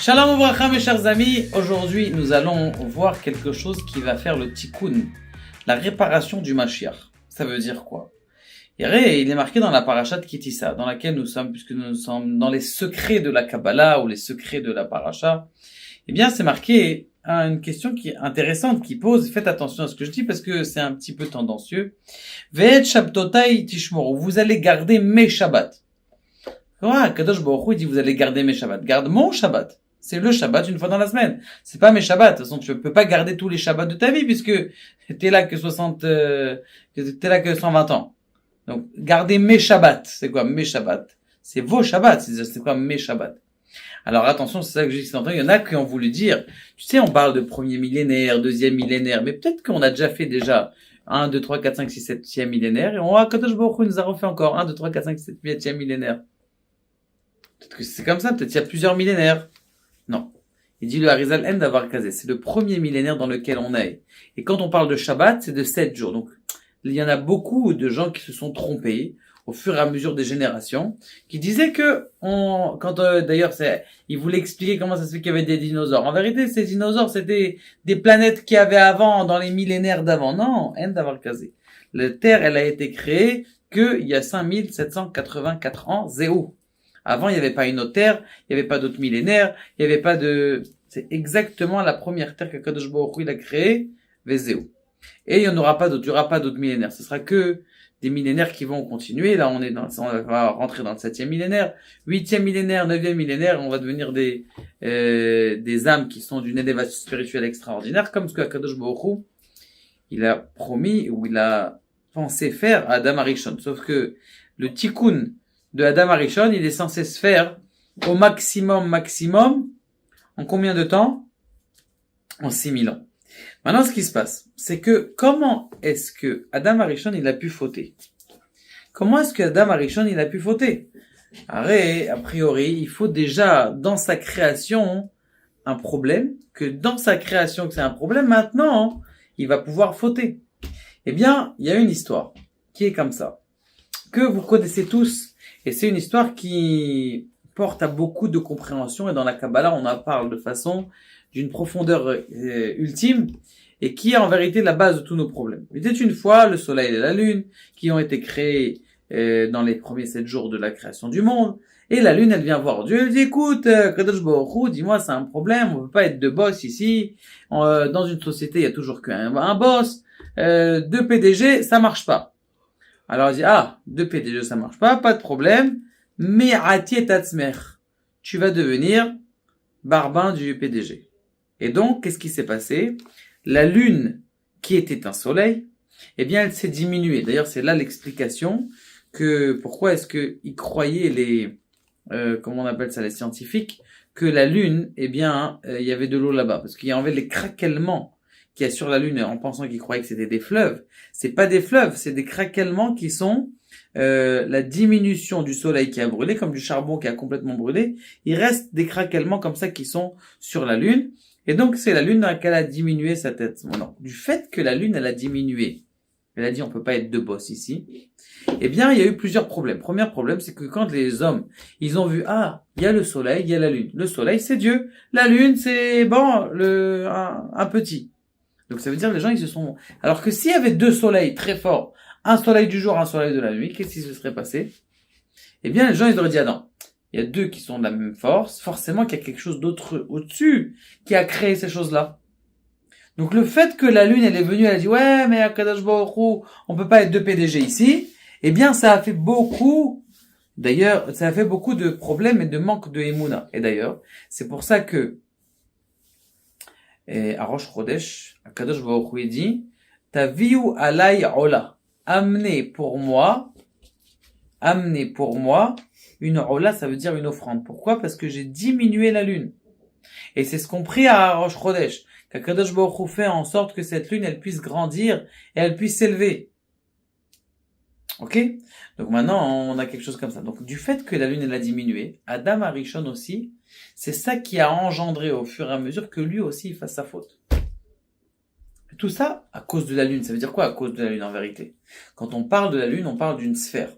Shalom Ouvracha mes chers amis, aujourd'hui nous allons voir quelque chose qui va faire le tikkun, la réparation du Mashiach. Ça veut dire quoi? Il est marqué dans la paracha de Kitissa, dans laquelle nous sommes, puisque nous sommes dans les secrets de la Kabbalah ou les secrets de la paracha. Eh bien c'est marqué une question qui est intéressante, qui pose, faites attention à ce que je dis parce que c'est un petit peu tendancieux. Ve'et shabtotai tishmoru, vous allez garder mes Shabbats. Kadosh Baruch Hu, il dit vous allez garder mes Shabbats. Garde mon Shabbat. C'est le Shabbat une fois dans la semaine. C'est pas mes Shabbats. De toute façon, tu peux pas garder tous les Shabbats de ta vie puisque t'es là que 120 ans. Donc, garder mes Shabbats. C'est quoi mes Shabbats? C'est vos Shabbats. C'est quoi mes Shabbats? Alors attention, c'est ça que j'ai dit tantôt. Il y en a qui ont voulu dire, tu sais, on parle de premier millénaire, deuxième millénaire, mais peut-être qu'on a déjà fait déjà 1, 2, 3, 4, 5, 6, 7e millénaire et Kadosh Baruch Hu nous a refait encore 1, 2, 3, 4, 5, 6, 7, 8e millénaire. Peut-être que c'est comme ça, peut-être qu'il y a plusieurs millénaires. Non. Il dit le Harizal En Davar Kazé. C'est le premier millénaire dans lequel on est. Et quand on parle de Shabbat, c'est de 7 jours. Donc, il y en a beaucoup de gens qui se sont trompés au fur et à mesure des générations, qui disaient que d'ailleurs, ils voulaient expliquer comment ça se fait qu'il y avait des dinosaures. En vérité, ces dinosaures, c'était des planètes qu'il y avait avant, dans les millénaires d'avant. Non, En Davar Kazé. La Terre, elle a été créée qu'il y a 5784 ans, zéro. Avant, il n'y avait pas une autre terre, il n'y avait pas d'autres millénaires, il n'y avait pas de... C'est exactement la première terre que Kadosh Baruch Hu il a créée, Vezéo. Et il n'y en aura pas d'autres, il n'y aura pas d'autres millénaires. Ce sera que des millénaires qui vont continuer. Là, on va rentrer dans le 7e millénaire, 8e millénaire, 9e millénaire, on va devenir des âmes qui sont d'une élévation spirituelle extraordinaire, comme ce que Kadosh Baruch Hu il a promis ou il a pensé faire à Adam Arishon. Sauf que le tikkun de Adam Arishon, il est censé se faire au maximum, en combien de temps? En 6000 ans. Maintenant, ce qui se passe, c'est que comment est-ce que Adam Arishon, il a pu fauter? Comment est-ce que Adam Arishon, il a pu fauter? A priori, il faut déjà, dans sa création, un problème, que dans sa création, que c'est un problème, maintenant, il va pouvoir fauter. Eh bien, il y a une histoire qui est comme ça, que vous connaissez tous. Et c'est une histoire qui porte à beaucoup de compréhension et dans la Kabbalah, on en parle de façon d'une profondeur ultime et qui est en vérité la base de tous nos problèmes. Il était une fois le soleil et la lune qui ont été créés dans les premiers 7 jours de la création du monde et la lune, elle vient voir Dieu, elle dit écoute, Kadosh Baruch Hu, dis-moi, c'est un problème, on peut pas être deux boss ici, dans une société, il y a toujours qu'un boss, 2 PDG, ça marche pas. Alors, il dit, 2 PDG, ça marche pas de problème, mais ati tatzmer, tu vas devenir barbin du PDG. Et donc, qu'est-ce qui s'est passé? La lune, qui était un soleil, eh bien, elle s'est diminuée. D'ailleurs, c'est là l'explication que, pourquoi est-ce que ils croyaient comment on appelle ça, les scientifiques, que la lune, eh bien, il y avait de l'eau là-bas. Parce qu'il y avait les craquements qu'il y a sur la lune en pensant qu'ils croyaient que c'était des fleuves. C'est pas des fleuves, c'est des craquements qui sont la diminution du soleil qui a brûlé, comme du charbon qui a complètement brûlé. Il reste des craquements comme ça qui sont sur la lune. Et donc, c'est la lune dans laquelle a diminué sa tête. Non. Du fait que la lune, elle a diminué, elle a dit on peut pas être deux boss ici, eh bien, il y a eu plusieurs problèmes. Premier problème, c'est que quand les hommes, ils ont vu, il y a le soleil, il y a la lune. Le soleil, c'est Dieu. La lune, c'est, un petit. Donc ça veut dire que les gens ils se sont... Alors que s'il y avait 2 soleils très forts, un soleil du jour, un soleil de la nuit, qu'est-ce qui se serait passé? Eh bien les gens ils auraient dit non, il y a 2 qui sont de la même force, forcément qu'il y a quelque chose d'autre au-dessus qui a créé ces choses-là. Donc le fait que la lune elle est venue, elle a dit ouais mais à Kadosh Baruch Hu, on peut pas être 2 PDG ici, eh bien ça a fait beaucoup... D'ailleurs, ça a fait beaucoup de problèmes et de manque de Emouna. Et d'ailleurs, c'est pour ça que et à Rosh Chodesh, à Kadosh Baruch Hu dit, Taviu alay ola. Amenez pour moi une ola, ça veut dire une offrande. Pourquoi? Parce que j'ai diminué la lune. Et c'est ce qu'on prie à Rosh Chodesh, qu'Akadosh Baruch Hu fait en sorte que cette lune, elle puisse grandir et elle puisse s'élever. Ok? Donc maintenant, on a quelque chose comme ça. Donc du fait que la lune, elle a diminué, Adam Arishon aussi, c'est ça qui a engendré au fur et à mesure que lui aussi il fasse sa faute. Tout ça à cause de la lune. Ça veut dire quoi à cause de la lune en vérité? Quand on parle de la lune, on parle d'une sphère.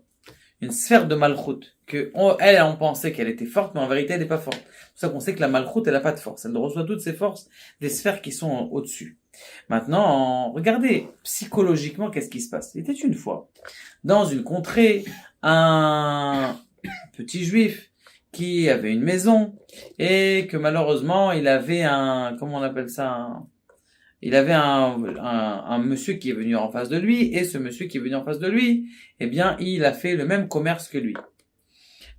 une sphère de malchoute, elle, on pensait qu'elle était forte, mais en vérité, elle n'est pas forte. C'est pour ça qu'on sait que la malchoute, elle n'a pas de force. Elle reçoit toutes ses forces des sphères qui sont au-dessus. Maintenant, regardez, psychologiquement, qu'est-ce qui se passe? Il était une fois, dans une contrée, un petit juif qui avait une maison et que malheureusement, il avait comment on appelle ça, il avait un monsieur qui est venu en face de lui, et ce monsieur qui est venu en face de lui, eh bien, il a fait le même commerce que lui.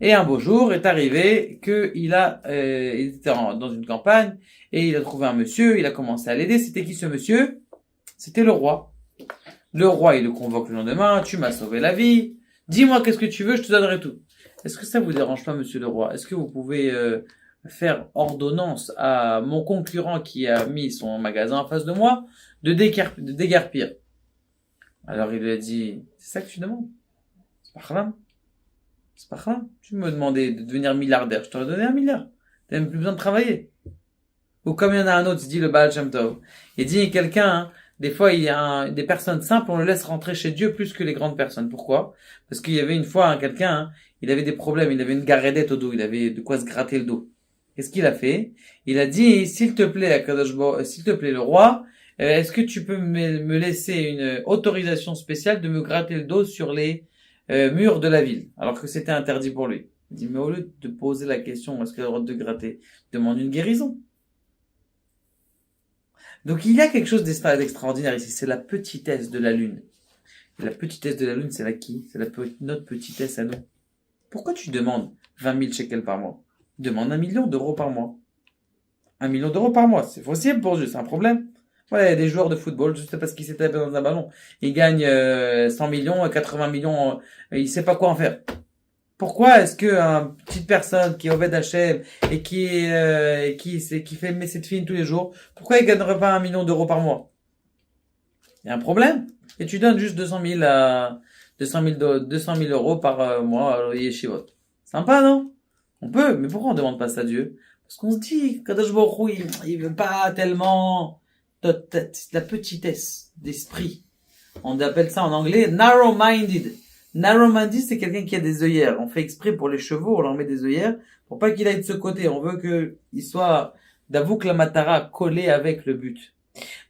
Et un beau jour est arrivé il était dans une campagne, et il a trouvé un monsieur, il a commencé à l'aider. C'était qui ce monsieur? C'était le roi. Le roi, il le convoque le lendemain: tu m'as sauvé la vie, dis-moi qu'est-ce que tu veux, je te donnerai tout. Est-ce que ça vous dérange pas, monsieur le roi? Est-ce que vous pouvez faire ordonnance à mon concurrent qui a mis son magasin en face de moi de déguerpir? Alors il lui a dit: c'est ça que tu demandes? C'est pas grave. C'est pas grave. Tu me demandais de devenir milliardaire, je t'aurais donné 1 milliard. T'as même plus besoin de travailler. Ou comme il y en a un autre, il dit le Baal Shem Tov. Il dit quelqu'un, des fois il y a des personnes simples, on le laisse rentrer chez Dieu plus que les grandes personnes. Pourquoi? Parce qu'il y avait une fois quelqu'un, il avait des problèmes, il avait une garédette au dos, il avait de quoi se gratter le dos. Qu'est-ce qu'il a fait? Il a dit: s'il te plaît, s'il te plaît le roi, est-ce que tu peux me laisser une autorisation spéciale de me gratter le dos sur les murs de la ville, alors que c'était interdit pour lui. Il dit: mais au lieu de poser la question est-ce qu'il a le droit de gratter, demande une guérison. Donc il y a quelque chose d'extraordinaire ici, c'est la petitesse de la lune. Et la petitesse de la lune, c'est qui? C'est notre petitesse à nous. Pourquoi tu demandes 20 000 shekels par mois? Demande 1 million d'euros par mois. 1 million d'euros par mois, c'est possible pour Dieu, c'est un problème. Voilà, il y a des joueurs de football, juste parce qu'ils s'est tapé dans un ballon, ils gagnent 100 millions, 80 millions, il sait pas quoi en faire. Pourquoi est-ce que une petite personne qui est Obed Hashem et qui fait Messet Fin tous les jours, pourquoi il gagnerait pas 1 million d'euros par mois? Il y a un problème. Et tu donnes juste 200 000 euros par mois à Yeshivot. Sympa, non? On peut, mais pourquoi on demande pas ça à Dieu? Parce qu'on se dit, Kadosh Baruch Hu, il veut pas tellement la petitesse d'esprit. On appelle ça en anglais narrow-minded. Narrow-minded, c'est quelqu'un qui a des œillères. On fait exprès pour les chevaux, on leur met des œillères pour pas qu'il aille de ce côté. On veut qu'il soit d'avouk la matara collé avec le but.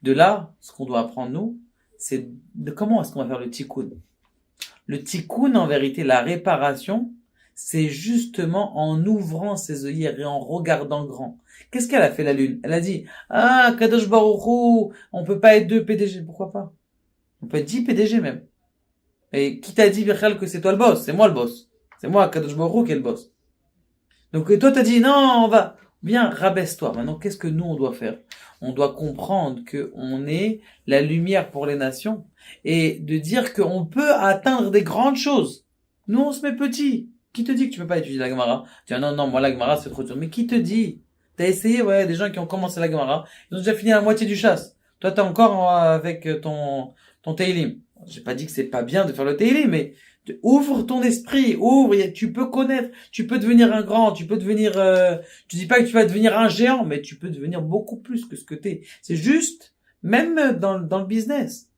De là, ce qu'on doit apprendre nous, c'est de comment est-ce qu'on va faire le tikkun. Le tikkun, en vérité, la réparation, c'est justement en ouvrant ses œillères et en regardant grand. Qu'est-ce qu'elle a fait la lune? Elle a dit: ah, Kadosh Baruch Hu, on peut pas être 2 PDG. Pourquoi pas? On peut être 10 PDG même. Et qui t'a dit, Birchal, que c'est toi le boss? C'est moi le boss. C'est moi, Kadosh Baruch Hu, qui est le boss. Donc toi t'as dit: non, viens, rabaisse-toi. Maintenant, qu'est-ce que nous on doit faire? On doit comprendre que on est la lumière pour les nations et de dire qu'on peut atteindre des grandes choses. Nous on se met petit. Qui te dit que tu peux pas étudier la Gemara? Tu dis: non, moi la Gemara c'est trop dur. Mais qui te dit? T'as essayé, ouais, des gens qui ont commencé la Gemara, ils ont déjà fini à la moitié du chasse. Toi t'es encore avec ton Teilim. J'ai pas dit que c'est pas bien de faire le Teilim, mais ouvre ton esprit, tu peux connaître, tu peux devenir un grand, tu peux devenir, tu dis pas que tu vas devenir un géant, mais tu peux devenir beaucoup plus que ce que t'es. C'est juste, même dans le business.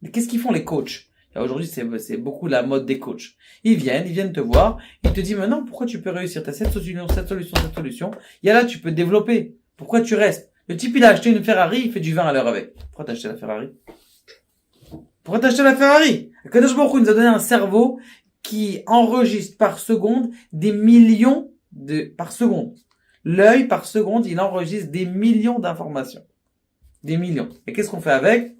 Mais qu'est-ce qu'ils font les coachs? Aujourd'hui, c'est beaucoup la mode des coachs. Ils viennent te voir, ils te disent: maintenant, pourquoi tu peux réussir? T'as cette solution. Il y a là, tu peux développer. Pourquoi tu restes? Le type, il a acheté une Ferrari, il fait du 20 à l'heure avec. Pourquoi t'as acheté la Ferrari? Kadosh Baruch Hu nous a donné un cerveau qui enregistre par seconde des millions par seconde. L'œil, par seconde, il enregistre des millions d'informations. Des millions. Et qu'est-ce qu'on fait avec?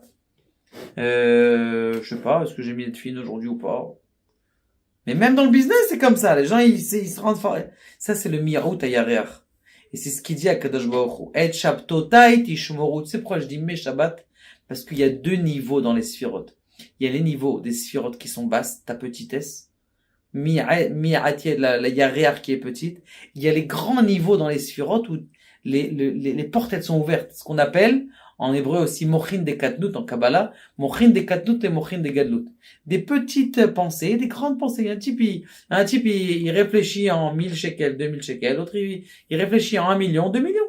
Je sais pas, est-ce que j'ai mis de fine aujourd'hui ou pas? Mais même dans le business, c'est comme ça. Les gens, ils se rendent forts. Ça, c'est le Mirut Ayareach. Et c'est ce qu'il dit à Kadosh Baruch Hu. Et Shabtotai Tishmoru. Tu sais pourquoi je dis mes Shabbat? Parce qu'il y a 2 niveaux dans les sphirotes. Il y a les niveaux des sphirotes qui sont basses, ta petitesse. Mi-atied, la Yareach qui est petite. Il y a les grands niveaux dans les sphirotes où les portes, elles sont ouvertes. Ce qu'on appelle, en hébreu aussi, mochin de katnout, en Kabbalah, mochin de katnout et mochin de gadlout. Des petites pensées, des grandes pensées. Un type, il réfléchit en 1000 shekels, 2000 shekels. L'autre, il réfléchit en 1 million, 2 millions.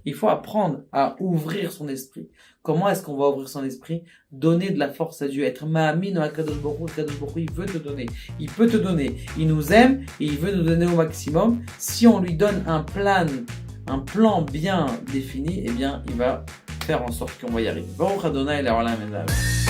Il faut apprendre à ouvrir son esprit. Comment est-ce qu'on va ouvrir son esprit? Donner de la force à Dieu, être ma'amin au Akadosh Baruch Hu. Akadosh Baruch Hu, il veut te donner, il peut te donner, il nous aime et il veut nous donner au maximum. Si on lui donne un plan bien défini, eh bien, il va faire en sorte qu'on va y arriver. Baruch Adonai, la Olam Ed Haolam.